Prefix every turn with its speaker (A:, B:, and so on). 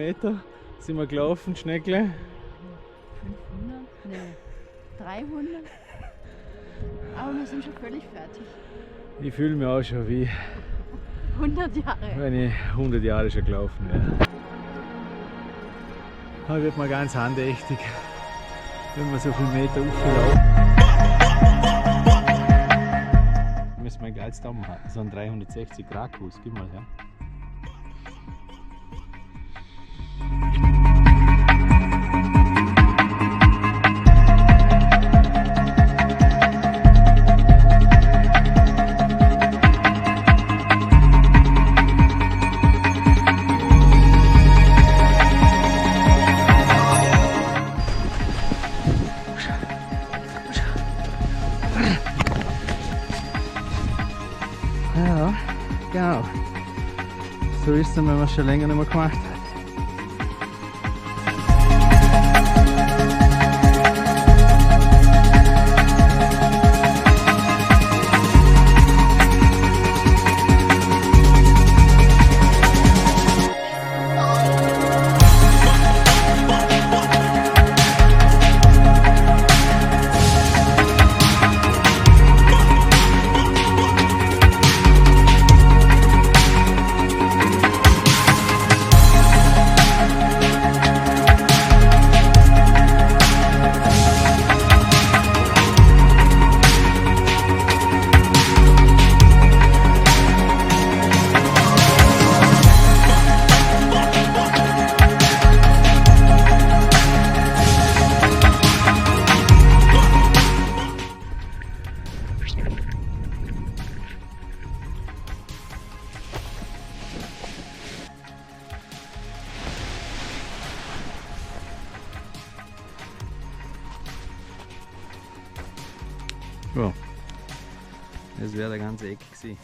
A: Kilometer sind wir gelaufen, Schneckle?
B: 500? Nee, 300? Aber wir sind schon völlig fertig.
A: Ich fühle mich auch schon wie
B: 100 Jahre.
A: wenn ich 100 Jahre schon gelaufen wäre. Da wird man ganz andächtig, wenn man so viele Meter aufläuft. Müssen wir gleich da machen, so ein 360 Grad Kurs, gib mal her. Ja, genau. So ist es, wenn man es schon länger nicht mehr gemacht hat. Ja, das wäre der ganze Eck gewesen.